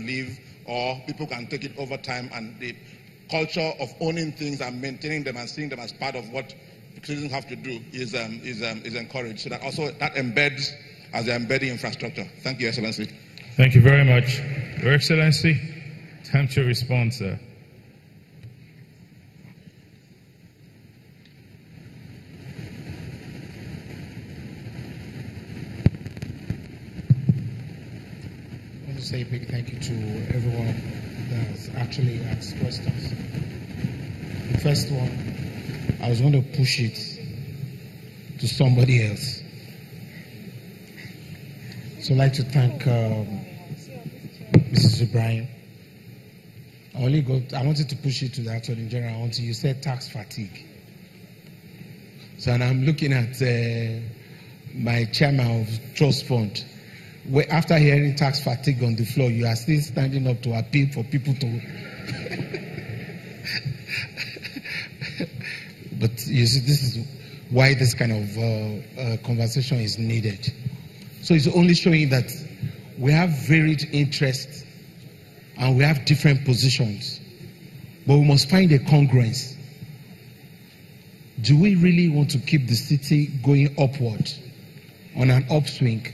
leave, or people can take it over time, and the culture of owning things and maintaining them and seeing them as part of what citizens have to do is encouraged. So that also that embeds as the embedding infrastructure. Thank you, Excellency. Thank you very much. Your Excellency, time to respond, sir. I want to say a big thank you to everyone that has actually asked questions. The first one, I was going to push it to somebody else. So I'd like to thank Mrs. Ibrahim. I wanted to push it to the Attorney General until you said tax fatigue. So and I'm looking at my chairman of Trust Fund. Where after hearing tax fatigue on the floor, you are still standing up to appeal for people to. But you see, this is why this kind of conversation is needed. So it's only showing that we have varied interests and we have different positions, but we must find a congruence. Do we really want to keep the city going upward on an upswing?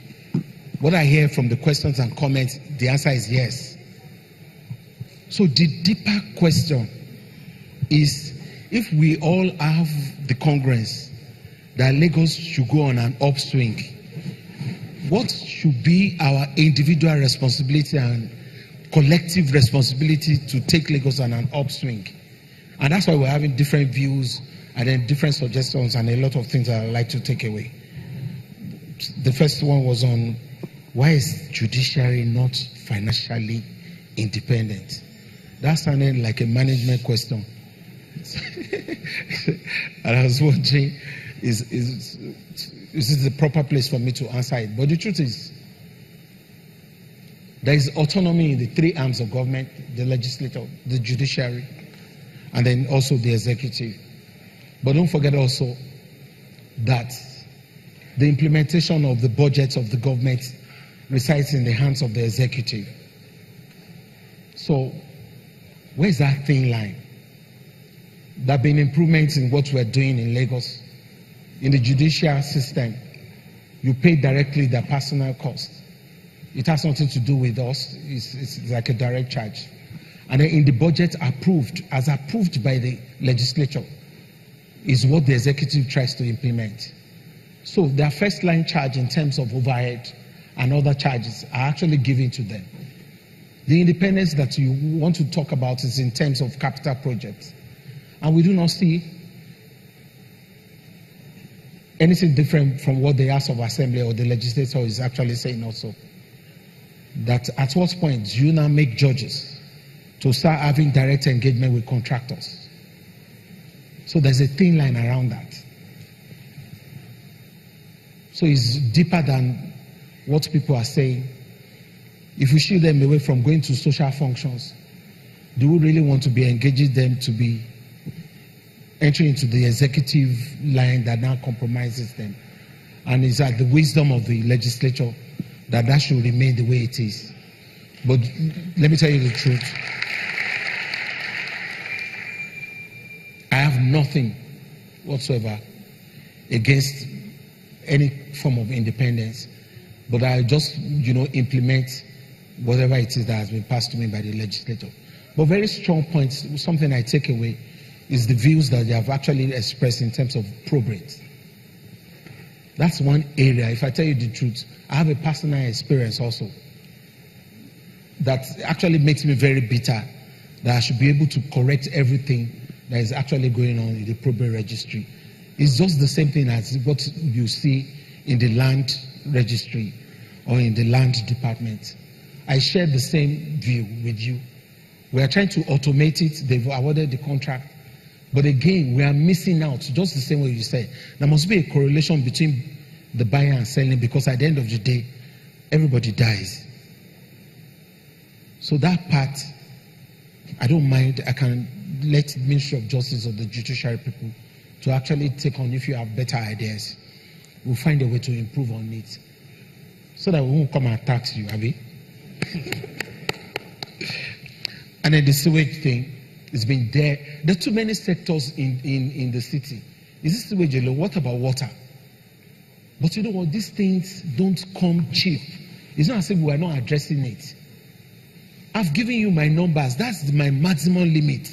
What I hear from the questions and comments, the answer is yes. So the deeper question is, if we all have the congruence that Lagos should go on an upswing, what should be our individual responsibility and collective responsibility to take Lagos on an upswing? And that's why we're having different views and then different suggestions and a lot of things that I'd like to take away. The first one was on why is judiciary not financially independent? That sounded like a management question. And I was wondering, is this the proper place for me to answer it? But the truth is, there is autonomy in the three arms of government: the legislature, the judiciary, and then also the executive. But don't forget also that the implementation of the budgets of the government resides in the hands of the executive. So, where's that thin line? There have been improvements in what we're doing in Lagos. In the judicial system, you pay directly their personal cost. It has nothing to do with us. It's like a direct charge. And then in the budget approved, as approved by the legislature, is what the executive tries to implement. So their first line charge in terms of overhead and other charges are actually given to them. The independence that you want to talk about is in terms of capital projects. And we do not see anything different from what the House of Assembly or the legislature is actually saying also. That at what point do you now make judges to start having direct engagement with contractors? So there's a thin line around that. So it's deeper than what people are saying. If we shield them away from going to social functions, do we really want to be engaging them to be entering into the executive line that now compromises them? And it's at the wisdom of the legislature that that should remain the way it is. But let me tell you the truth. I have nothing whatsoever against any form of independence, but I just, implement whatever it is that has been passed to me by the legislature. But very strong points, something I take away, is the views that they have actually expressed in terms of probate. That's one area. If I tell you the truth, I have a personal experience also that actually makes me very bitter that I should be able to correct everything that is actually going on in the probate registry. It's just the same thing as what you see in the land registry or in the land department. I share the same view with you. We are trying to automate it. They've awarded the contract. But again, we are missing out, just the same way you said. There must be a correlation between the buyer and selling, because at the end of the day, everybody dies. So that part, I don't mind. I can let the Ministry of Justice or the judiciary people to actually take on if you have better ideas. We'll find a way to improve on it so that we won't come and tax you, Abby. And then the sewage thing has been there. There are too many sectors in the city. Is this sewage alone? What about water? But you know what? These things don't come cheap. It's not as if we are not addressing it. I've given you my numbers. That's my maximum limit.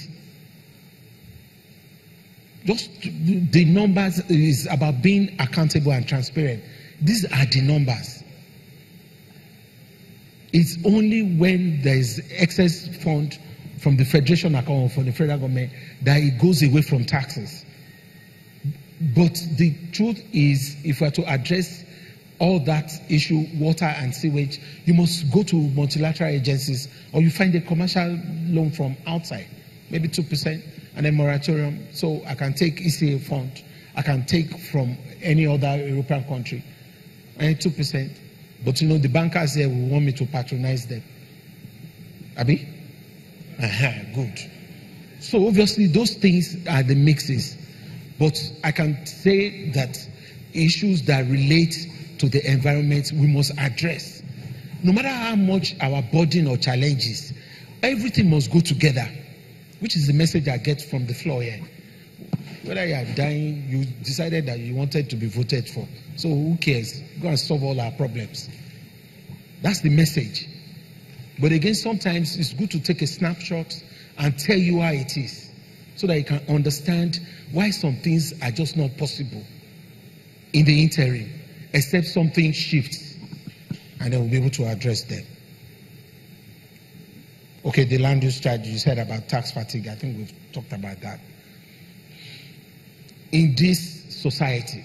Just the numbers is about being accountable and transparent. These are the numbers. It's only when there is excess fund from the federation account or from the federal government that it goes away from taxes. But the truth is, if we are to address all that issue, water and sewage, you must go to multilateral agencies, or you find a commercial loan from outside, maybe 2%, and a moratorium. So I can take ECA fund, I can take from any other European country, and 2%. But you know, the bankers here will want me to patronize them. Abi? Good. So obviously those things are the mixes. But I can say that issues that relate to the environment we must address. No matter how much our burden or challenges, everything must go together, which is the message I get from the floor here. Whether you are dying, you decided that you wanted to be voted for. So who cares? Go and solve all our problems. That's the message. But again, sometimes it's good to take a snapshot and tell you how it is, so that you can understand why some things are just not possible in the interim, except something shifts, and then we'll be able to address them. Okay, the land use strategy, you said about tax fatigue. I think we've talked about that. In this society,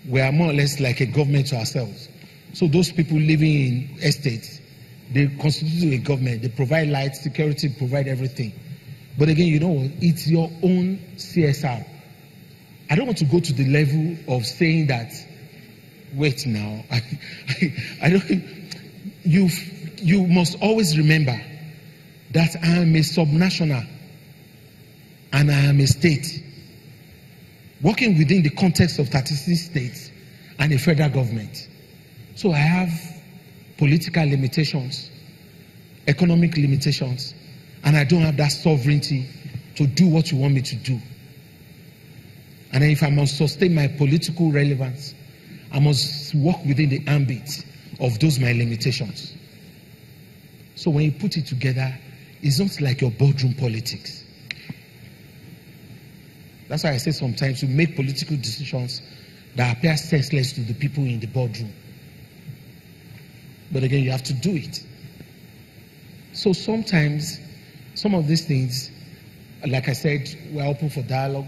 we are more or less like a government to ourselves. So those people living in estates, they constitute a government. They provide light, security, provide everything. But again, you know, it's your own CSR. I don't want to go to the level of saying that, wait now, I don't, you must always remember that I am a subnational and I am a state working within the context of 36 states and a federal government. So I have political limitations, economic limitations, and I don't have that sovereignty to do what you want me to do. And if I must sustain my political relevance, I must work within the ambit of those my limitations. So when you put it together, it's not like your boardroom politics. That's why I say sometimes you make political decisions that appear senseless to the people in the boardroom. But again, you have to do it. So sometimes, some of these things, like I said, we're open for dialogue.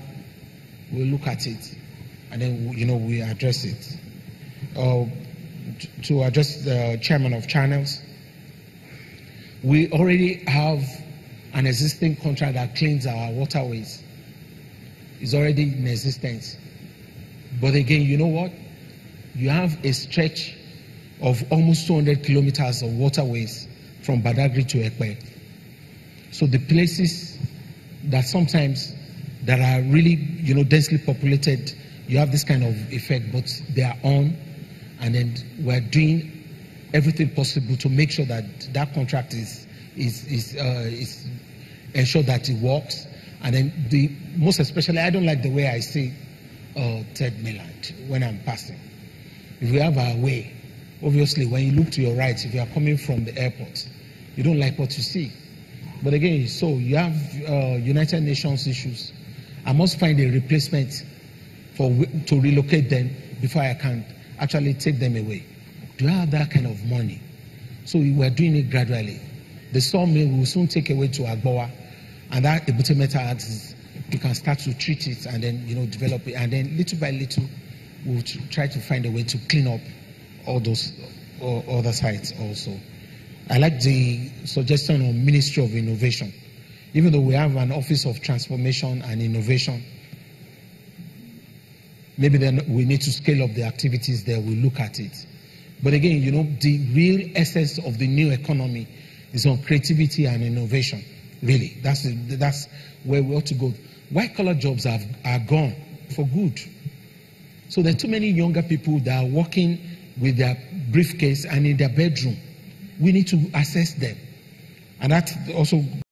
We'll look at it, and then, you know, we address it. To address the chairman of channels, we already have an existing contract that cleans our waterways. It's already in existence. But again, you know what? You have a stretch of almost 200 kilometers of waterways from Badagry to Ekpe. So the places that sometimes that are really, you know, densely populated, you have this kind of effect, but they are on, and then we're doing everything possible to make sure that that contract is ensure that it works. And then most especially, I don't like the way I see third mainland when I'm passing. If we have our way, obviously when you look to your right, if you are coming from the airport, you don't like what you see. But again, so you have United Nations issues. I must find a replacement to relocate them before I can actually take them away. Do I have that kind of money? So we're doing it gradually. The sawmill will soon take away to Agbowa, and that Pt. metal you can start to treat it and then, you know, develop it, and then little by little we'll try to find a way to clean up all those other sites also. I like the suggestion of Ministry of Innovation. Even though we have an Office of Transformation and Innovation, maybe then we need to scale up the activities there. We'll look at it. But again, you know, the real essence of the new economy is on creativity and innovation. Really, that's where we ought to go. White-collar jobs are gone for good. So there are too many younger people that are working with their briefcase and in their bedroom. We need to assess them. And that also